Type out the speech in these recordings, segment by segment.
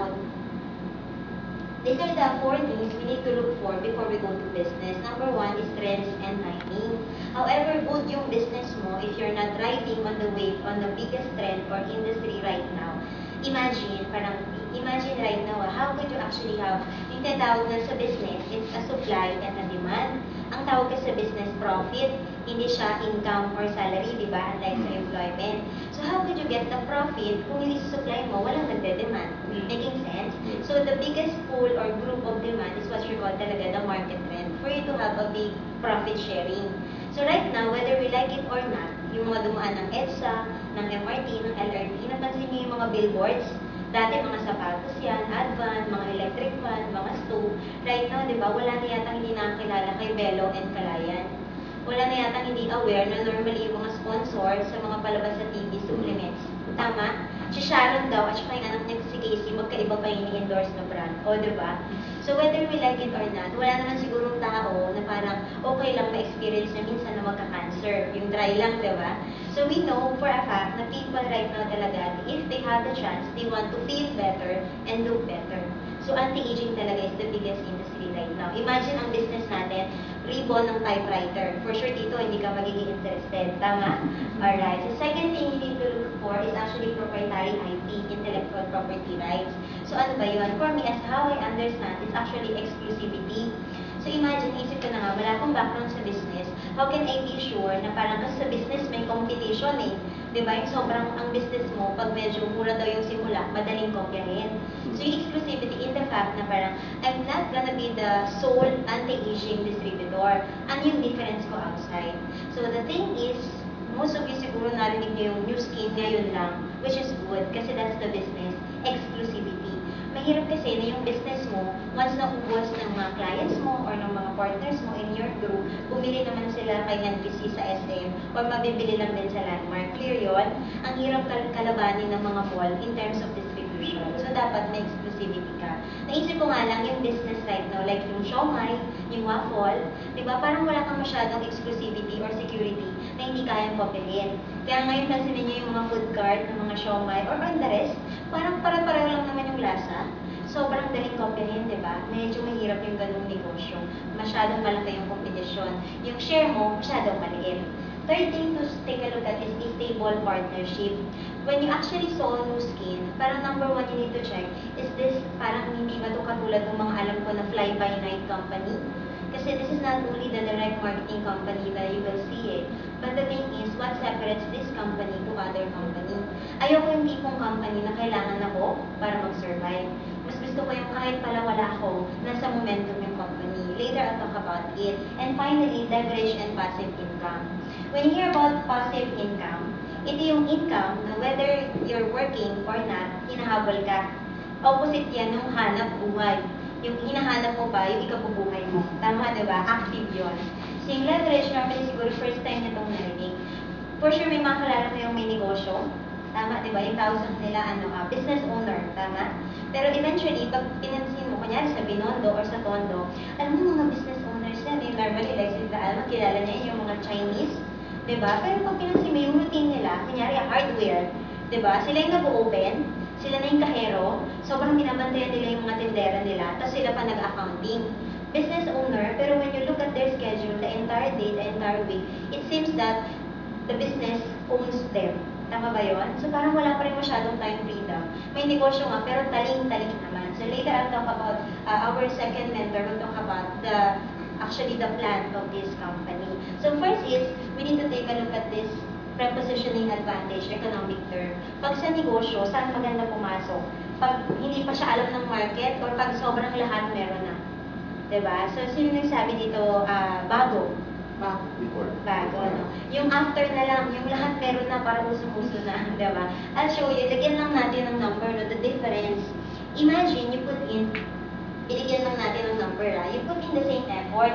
down. These are the 4 things we need to look for before we go to business. Number 1 is trends and timing. However good yung business mo, if you're not riding on the wave on the biggest trend or industry right now, imagine right now, how could you actually have, yung tinatawag na sa business, it's a supply and a demand. Ang tawag ka sa business profit, hindi siya income or salary, di ba? Unlike sa employment. So how could you get the profit kung hindi sa supply mo, walang nagde-demand? Making sense? So the biggest pool or group of demand is what you call talaga the market trend for you to have a big profit sharing. So right now, whether we like it or not, yung mga dumaan ng EDSA, ng MRT, ng LRT, napansin niyo yung mga billboards, dati mga sapatos yan, Advan, mga electric fan, mga stove. Right now, di ba, wala na yata hindi nakakilala kay Belo and Kalayan. Wala na yata hindi aware na normally yung mga sponsor sa mga palabas sa TV supplements. Tama? Si Sharon daw at saka yung anak niya si Casey, magkaiba pa yung endorse na brand. O, di ba? So whether we like it or not, wala naman sigurong tao na parang okay lang ma-experience na minsan na magka-cancer. Yung dry lang, di ba? So we know for a fact na people right now talaga, if they have the chance, they want to feel better and look better. So anti-aging talaga is the biggest industry right now. Imagine ang business natin, ribbon ng typewriter. For sure dito, hindi ka magiging interested. Tama? Alright. So second thing you need to look for is actually proprietary IP, intellectual property rights. So ano ba yun? For me, as how I understand, it's actually exclusivity. So imagine, isip ko na nga, wala akong background sa business. How can I be sure na parang kasi sa business may competition eh. Diba? Yung sobrang ang business mo, pag medyo mura daw yung simula, madaling kopyahin. So yung exclusivity in the fact na parang, I'm not gonna be the sole anti-aging distributor. Ano yung difference ko outside? So the thing is, most of you siguro narinig niyo yung new skin ngayon lang, which is good kasi that's the business, exclusivity. Mahirap kasi na yung business mo, once naubos ng mga clients mo or ng mga partners mo in your group, bumili naman sila kay NPC sa SM or mabibili lang din sa Landmark. Clear yun? Ang hirap kalabanin ng mga mall in terms of distribution. So dapat may exclusivity ka. Naisip ko nga lang yung business right now, like yung siomai, yung waffle, di ba? Parang wala kang masyadong exclusivity or security na hindi kayang kopyahin. Kaya ngayon kasi ninyo yung mga food cart ng mga siomai or on the rest, parang para-pareho lang naman yung lasa. Sobrang daling kopyahin, di ba? Medyo mahirap yung ganung negosyo. Masyadong malaki yung kompetisyon. Yung share mo, masyadong maliit. Third thing to take a look at is a stable partnership. When you actually saw new skin, parang number 1 you need to check, is this parang hindi ba ito katulad ng mga alam ko na fly-by-night company? Kasi this is not only the direct marketing company that you will see it, but the thing is, what separates this company to other company? Ayoko yung tipong company na kailangan ako para mag-survive. Mas gusto ko yung kahit pala wala ako, nasa momentum yung company. Later, I'll talk about it. And finally, leverage and passive income. When you hear about passive income, ito yung income na whether you're working or not, hinahabol ka. Opposite yan ng hanap buhay. Yung hinahanap mo ba, yung ikabubuhay mo. Tama, diba? Active yun. So yung leverage, normally siguro first time na itong narinig. For sure, may mga kayong may negosyo. Tama, diba? Yung tawag sa kanila, business owner. Tama? Pero eventually, pag pinansin mo, kunyari sa Binondo or sa Tondo, alam mo mga business owners yan, eh, normally, like sila, alam mo, kilala niya yung mga Chinese. Diba? Pero pag pinansin mo yung routine nila, kunyari, hardware, diba? Sila yung nag-open, sila na yung kahero, sobrang binabantayan nila yung mga tindera nila, tapos sila pa nag-accounting. Business owner, pero when you look at their schedule, the entire day, the entire week, it seems that the business owns them. Tama ba yun? So parang wala pa rin masyadong time freedom. May negosyo nga, pero taling-taling naman. So later I'll talk about our second mentor will talk about actually the plan of this company. So first is, we need to take a look at this prepositioning advantage, economic term. Pag sa negosyo, saan maganda pumasok? Pag hindi pa siya alam ng market or pag sobrang lahat meron na. Diba? So sino nagsabi dito, bago? Bago, no? Yung after na lang, yung lahat meron na para usong-uso na, diba? I'll show you, lagyan lang natin ng number, no? The difference. Imagine, you put in, iligyan lang natin ng number, you put in the same effort.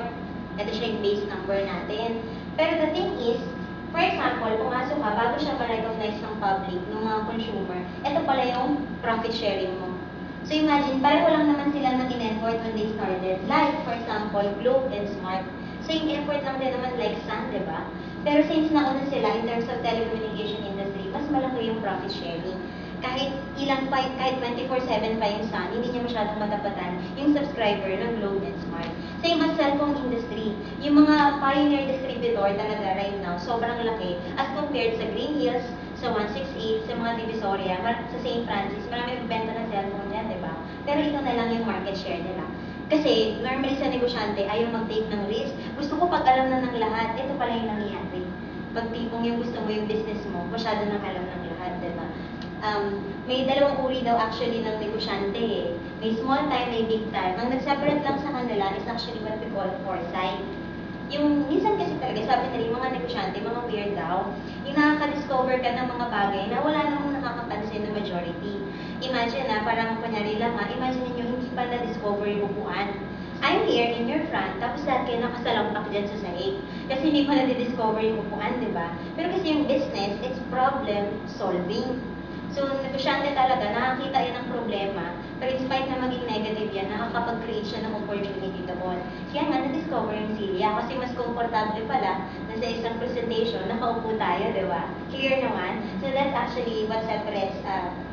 Ito siya yung base number natin. Pero the thing is, for example, pumasok ka, bago siya ma-recognize ng public, ng mga consumer, ito pala yung profit sharing mo. So imagine, pareho lang naman sila ng in-effort when they started. Like, for example, Globe and Smart. Same effort lang din naman like Sun, di ba? Pero since nauna sila in terms of telecommunication industry, mas malaki yung profit sharing. kahit 24/7 pa yung sun, hindi niya masyadong matapatan yung subscriber ng Globe and Smart. Same as cellphone industry. Yung mga pioneer distributor talaga right now, sobrang laki as compared sa Green Hills, sa 168, sa mga Divisoria, sa St. Francis, marami magbenta ng cellphone yan, di ba? Pero ito na lang yung market share nila. Kasi normally sa negosyante, ayaw mag-take ng risk. Gusto ko pag alam na ng lahat, ito pala yung nangyayari. Pag tipong yung gusto mo yung business mo, masyado nang alam ng lahat, di ba? May dalawang uri daw actually ng negosyante eh. May small time, may big time. Ang nag-separate lang sa kanila is actually what we call foresight. Yung minsan kasi talaga, sabi na rin, mga negosyante, mga weird daw, yung nakaka-discover ka ng mga bagay na wala namang nakakapansin na majority. Imagine na, parang kunyari lang ha, imagine niyo hindi pa na-discover yung upuan. I'm here in your front, tapos lahat kayo nakasalampak dyan sa sahig. Kasi hindi pa na-discover yung upuan, di ba? Pero kasi yung business, it's problem solving. So, negosyante talaga, nakakita yan ng problema, pero in spite na maging negative yan, nakakapag-create siya ng opportunity doon. Kaya nga, na-discover yung Celia, kasi mas komportable pala na sa isang presentation, nakaupo tayo, di ba? Clear naman? So, that's actually what separates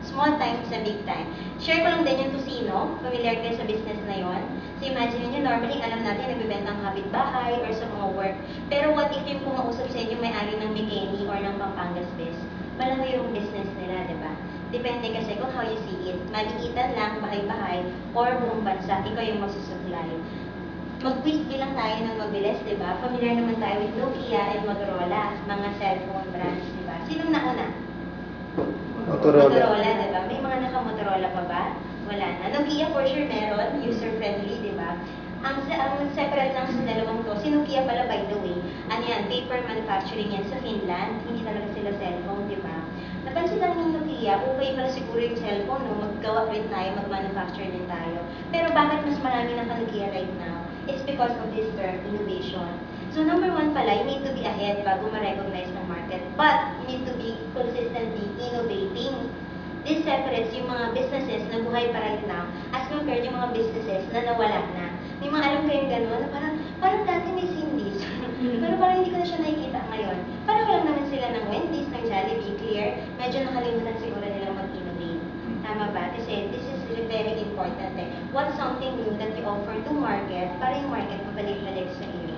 small time sa big time. Share ko lang din yung Tusino, familiar kayo sa business na yon. So, imagine nyo, normally, alam natin, nagbibenta ang kapitbahay or sa mga work. Pero what if yung kumausap sa inyo may-ari ng Makati or ng Pampangas Best? Malaki yung business nila, di ba? Depende kasi kung how you see it. Maliitan lang, bahay-bahay, or buong bansa, ikaw yung magsusupply. Mag-quiz bilang tayo ng mabilis, di ba? Familiar naman tayo with Nokia and Motorola, mga cellphone brands, di ba? Sinong nauna? Motorola, di ba? May mga naka-Motorola pa ba? Wala na. Nokia for sure meron, user-friendly, di ba? Ang separate lang sa dalawang to, si Nokia pala by the way, ano yan, paper manufacturing yan sa Finland, hindi talaga sila cellphone, di ba? Napansin lang ni Nokia, okay pala siguro yung cellphone, no? Maggawa rin tayo, mag-manufacture din tayo. Pero bakit mas marami na Nokia right now? It's because of this term, innovation. So number one pala, you need to be ahead bago ma-recognize ng market. But you need to be consistently innovating. This separates yung mga businesses na buhay pa right now as compared yung mga businesses na nawala na. May mga alam kayong gano'n, parang dati may Cindy's. Pero parang hindi ko na siya nakikita ngayon. Parang lang naman sila ng Wendy's, ng Jollibee, Clear. Medyo nakalimutan siguro nilang mag-innovate. Tama ba? Kasi this is very important eh. What's something new that you offer to market para yung market mabalik-balik sa iyo?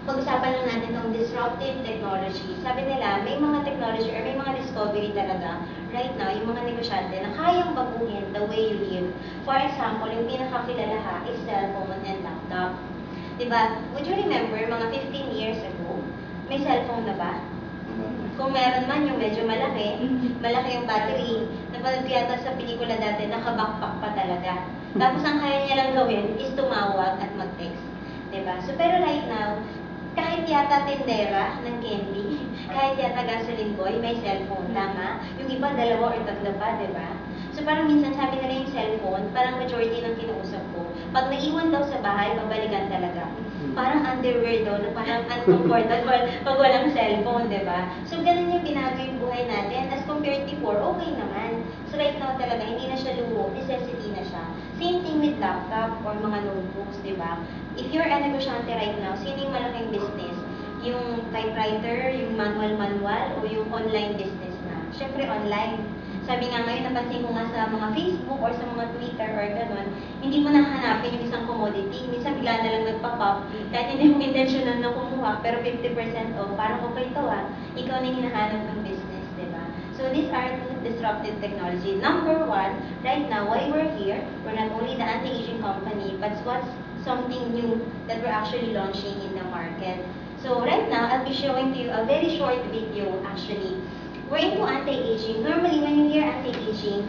Pag-usapan lang natin itong disruptive technology. Sabi nila, may mga technology or may mga discovery talaga right now, yung mga negosyante na kayang baguhin the way you live. For example, yung pinakakilala ha, is cellphone and laptop. Diba? Would you remember, mga 15 years ago, may cellphone na ba? Kung meron man, yung medyo malaki yung battery. Napanood ko yata sa pelikula dati, nakabackpack pa talaga. Tapos ang kaya niya lang gawin is tumawag at mag-text. Diba? So, pero right now, kahit yata tindera ng candy, kahit yata gasoline boy, may cellphone, tama? Yung iba, 2 or 3 pa, diba? So parang minsan sabi nila yung cellphone, parang majority ng kinuusap ko, pag naiwan daw sa bahay, babalikan talaga. Parang underwear daw, na parang uncomfortable pag walang cellphone, diba? So ganun yung binago yung buhay natin, as compared before, okay naman. So right now talaga, hindi na siya luho, necessity na siya. Same thing with laptop or mga notebooks, diba? If you're a negosyante right now, sino yung malaking business? Yung typewriter, yung manual-manual, o yung online business na? Siyempre online. Sabi nga ngayon, napansin ko nga sa mga Facebook or sa mga Twitter or gano'n, hindi mo nahanapin yung isang commodity. Minsan bigla na lang nagpa-pop, kahit hindi mo intentional na kumuha, pero 50% off, parang okay ito ikaw na yung hinahanap ng business, diba? So these are disruptive technology. Number one, right now, why we're here, we're not only the anti-aging company, but what's something new that we're actually launching in the market. So right now, I'll be showing to you a very short video actually. We're into anti-aging. Normally, when you hear anti-aging,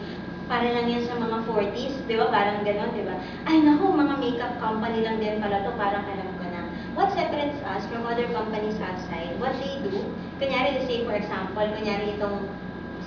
para lang yan sa mga 40s, di ba? Parang gano'n, di ba? Ay naku, mga makeup company lang din pala to, parang alam ko na. What separates us from other companies outside? What they do, kunyari, let's say for example, kunyari itong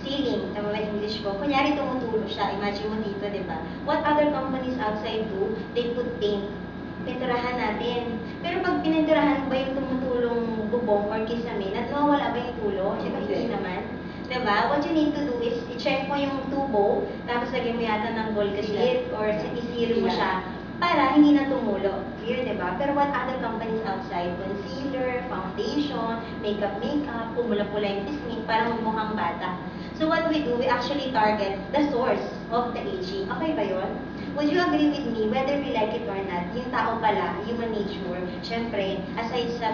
ceiling, tama ba English ko? Kunyari tumutulo siya, imagine mo dito, di ba? What other companies outside do? They put paint. Pinturahan natin. Pero pag pininturahan ba yung tumutulong bubong or kisame, at nawawala ba yung tulo? Siyempre, hindi naman. Diba? What you need to do is, i-check mo yung tubo, tapos lagyan mo yata ng gold sheet or isiro mo siya para hindi na tumulo. clear, di ba? Pero what other companies outside, concealer, foundation, makeup, pumula-pula yung pisngi, para magmukhang bata. So what we do, we actually target the source of the aging. Okay ba yun? Would you agree with me, whether we like it or not, yung tao pala, human nature, syempre, aside sa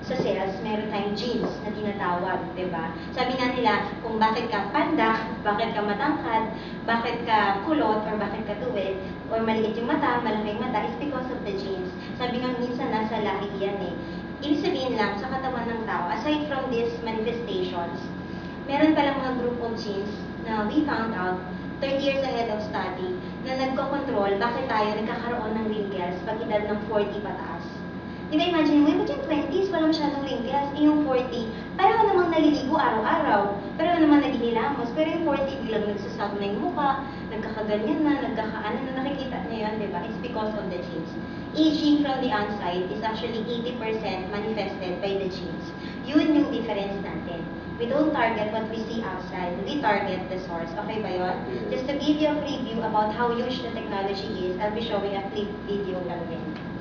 sa sales, meron tayong genes na tinatawag, di ba? Sabi nga nila, kung bakit ka panda, bakit ka matangkad, bakit ka kulot, or bakit ka tuwid, or maliit yung mata, malaki yung mata, is because of the genes. Sabi nga minsan, nasa lahi yan eh. Ibig sabihin lang, sa katawan ng tao, aside from these manifestations, meron palang mga group of genes na we found out 30 years ahead of study na nagko-control bakit tayo nagkakaroon ng wrinkles pag edad ng 40 pataas. Di ba imagine mo, ba't yung 20s wala masyadong wrinkles, yung 40, parang namang naliligo araw-araw, pero namang naghihilamos, pero yung 40 bilang nagsasag na yung mukha, nagkakaganyan na, nagkakaano na, nakikita niyo yun, di ba? It's because of the genes. Aging from the outside is actually 80% manifested by the genes. Yun yung difference natin. We don't target what we see outside. We target the source. Okay ba yun? Just to give you a preview about how huge the technology is, I'll be showing a clip video lang din.